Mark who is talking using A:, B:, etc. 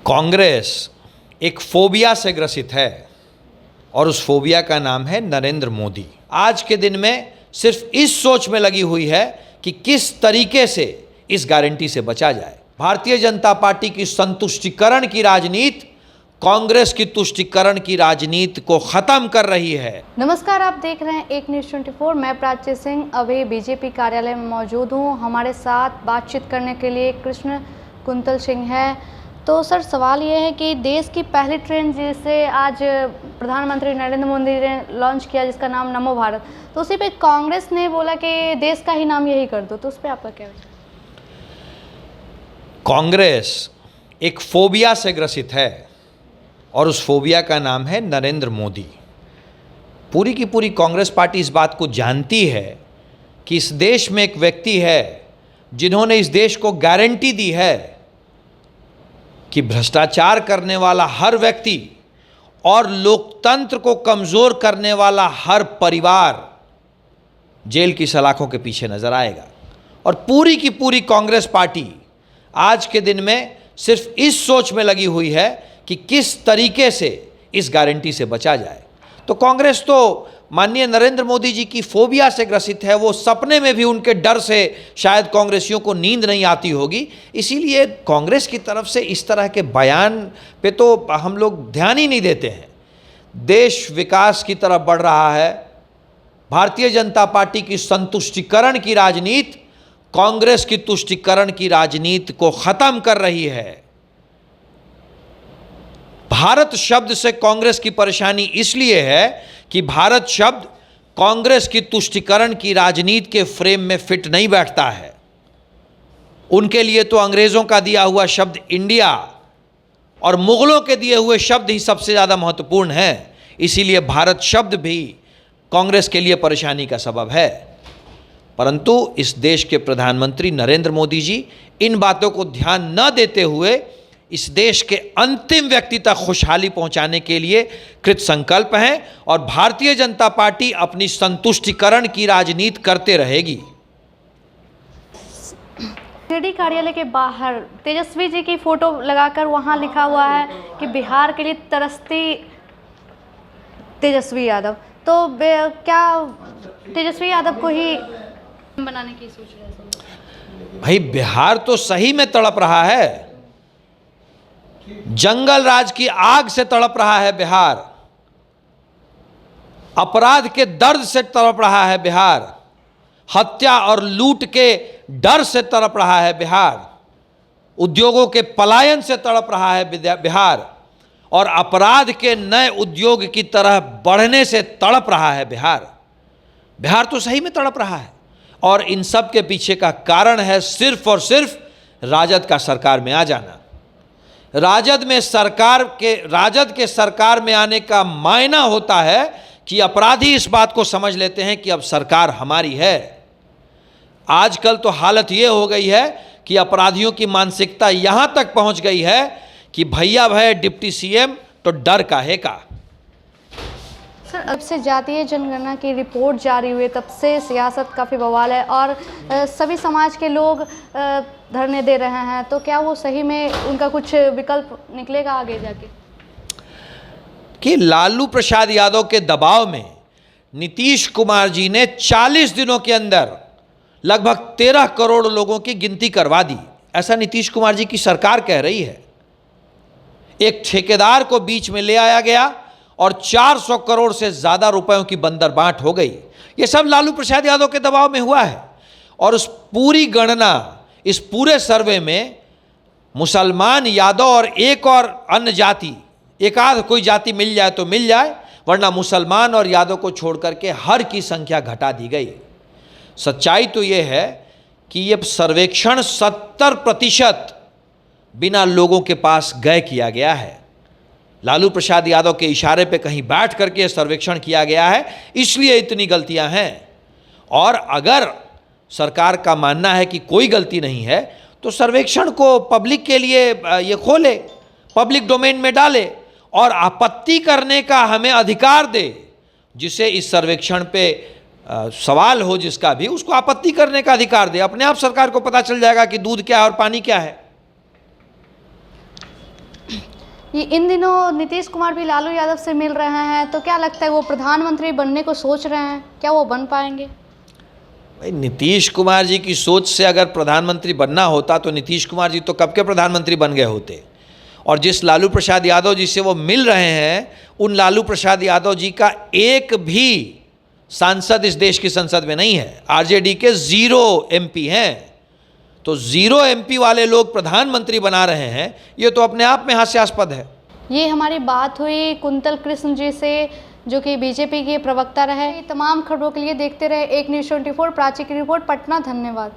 A: कांग्रेस एक फोबिया से ग्रसित है और उस फोबिया का नाम है नरेंद्र मोदी। आज के दिन में सिर्फ इस सोच में लगी हुई है कि किस तरीके से इस गारंटी से बचा जाए। भारतीय जनता पार्टी की संतुष्टिकरण की राजनीति कांग्रेस की तुष्टिकरण की राजनीति को खत्म कर रही है।
B: नमस्कार, आप देख रहे हैं एक न्यूज़ 24। मैं प्राची सिंह अभी बीजेपी कार्यालय में मौजूद हूं। हमारे साथ बातचीत करने के लिए कृष्ण कुंतल सिंह है। तो सर, सवाल ये है कि देश की पहली ट्रेन जिसे आज प्रधानमंत्री नरेंद्र मोदी ने लॉन्च किया, जिसका नाम नमो भारत, तो उसी पे कांग्रेस ने बोला कि देश का ही नाम यही कर दो, तो उस पर आपका क्या विचार?
A: कांग्रेस एक फोबिया से ग्रसित है और उस फोबिया का नाम है नरेंद्र मोदी। पूरी की पूरी कांग्रेस पार्टी इस बात को जानती है कि इस देश में एक व्यक्ति है जिन्होंने इस देश को गारंटी दी है कि भ्रष्टाचार करने वाला हर व्यक्ति और लोकतंत्र को कमजोर करने वाला हर परिवार जेल की सलाखों के पीछे नजर आएगा। और पूरी की पूरी कांग्रेस पार्टी आज के दिन में सिर्फ इस सोच में लगी हुई है कि किस तरीके से इस गारंटी से बचा जाए। तो कांग्रेस तो माननीय नरेंद्र मोदी जी की फोबिया से ग्रसित है। वो सपने में भी उनके डर से शायद कांग्रेसियों को नींद नहीं आती होगी, इसीलिए कांग्रेस की तरफ से इस तरह के बयान पे तो हम लोग ध्यान ही नहीं देते हैं। देश विकास की तरफ बढ़ रहा है। भारतीय जनता पार्टी की संतुष्टिकरण की राजनीति कांग्रेस की तुष्टिकरण की राजनीति को खत्म कर रही है। भारत शब्द से कांग्रेस की परेशानी इसलिए है कि भारत शब्द कांग्रेस की तुष्टिकरण की राजनीति के फ्रेम में फिट नहीं बैठता है। उनके लिए तो अंग्रेजों का दिया हुआ शब्द इंडिया और मुगलों के दिए हुए शब्द ही सबसे ज़्यादा महत्वपूर्ण है। इसीलिए भारत शब्द भी कांग्रेस के लिए परेशानी का सबब है। परंतु इस देश के प्रधानमंत्री नरेंद्र मोदी जी इन बातों को ध्यान न देते हुए इस देश के अंतिम व्यक्ति तक खुशहाली पहुंचाने के लिए कृत संकल्प हैं और भारतीय जनता पार्टी अपनी संतुष्टिकरण की राजनीति करते रहेगी।
B: ईडी कार्यालय के बाहर तेजस्वी जी की फोटो लगाकर वहां लिखा हुआ है कि बिहार के लिए तरसती तेजस्वी यादव, तो क्या तेजस्वी यादव को ही बनाने की सोच रहे हैं?
A: भाई, बिहार तो सही में तड़प रहा है। जंगल राज की आग से तड़प रहा है बिहार। अपराध के दर्द से तड़प रहा है बिहार। हत्या और लूट के डर से तड़प रहा है बिहार। उद्योगों के पलायन से तड़प रहा है बिहार और अपराध के नए उद्योग की तरह बढ़ने से तड़प रहा है बिहार। बिहार तो सही में तड़प रहा है और इन सब के पीछे का कारण है सिर्फ और सिर्फ राजद का सरकार में आ जाना। राजद के सरकार में आने का मायना होता है कि अपराधी इस बात को समझ लेते हैं कि अब सरकार हमारी है। आजकल तो हालत ये हो गई है कि अपराधियों की मानसिकता यहां तक पहुंच गई है कि भैया भय डिप्टी सीएम तो डर काहे का।
B: सर, अब से जातीय जनगणना की रिपोर्ट जारी हुई तब से सियासत काफ़ी बवाल है और सभी समाज के लोग धरने दे रहे हैं, तो क्या वो सही में उनका कुछ विकल्प निकलेगा आगे जाके?
A: कि लालू प्रसाद यादव के दबाव में नीतीश कुमार जी ने 40 दिनों के अंदर लगभग 13 करोड़ लोगों की गिनती करवा दी, ऐसा नीतीश कुमार जी की सरकार कह रही है। एक ठेकेदार को बीच में ले आया गया और 400 करोड़ से ज़्यादा रुपयों की बंदरबांट हो गई। ये सब लालू प्रसाद यादव के दबाव में हुआ है। और उस पूरी गणना, इस पूरे सर्वे में मुसलमान, यादव और एक और अन्य जाति, एक आध कोई जाति मिल जाए तो मिल जाए, वरना मुसलमान और यादव को छोड़ करके हर की संख्या घटा दी गई। सच्चाई तो ये है कि ये सर्वेक्षण 70% बिना लोगों के पास गए किया गया है। लालू प्रसाद यादव के इशारे पे कहीं बैठ करके सर्वेक्षण किया गया है, इसलिए इतनी गलतियां हैं। और अगर सरकार का मानना है कि कोई गलती नहीं है तो सर्वेक्षण को पब्लिक के लिए ये खोले, पब्लिक डोमेन में डाले और आपत्ति करने का हमें अधिकार दे। जिसे इस सर्वेक्षण पे सवाल हो, जिसका भी, उसको आपत्ति करने का अधिकार दे। अपने आप सरकार को पता चल जाएगा कि दूध क्या है और पानी क्या है।
B: ये इन दिनों नीतीश कुमार भी लालू यादव से मिल रहे हैं, तो क्या लगता है वो प्रधानमंत्री बनने को सोच रहे हैं, क्या वो बन पाएंगे?
A: भाई नीतीश कुमार जी की सोच से अगर प्रधानमंत्री बनना होता तो नीतीश कुमार जी तो कब के प्रधानमंत्री बन गए होते। और जिस लालू प्रसाद यादव जी से वो मिल रहे हैं, उन लालू प्रसाद यादव जी का एक भी सांसद इस देश की संसद में नहीं है। आरजेडी के 0 MP हैं, तो 0 MP वाले लोग प्रधानमंत्री बना रहे हैं, ये तो अपने आप में हास्यास्पद है।
B: ये हमारी बात हुई कुंतल कृष्ण जी से, जो कि बीजेपी के प्रवक्ता रहे। तमाम खबरों के लिए देखते रहे एक न्यूज़ 24। प्राची की रिपोर्ट, पटना। धन्यवाद।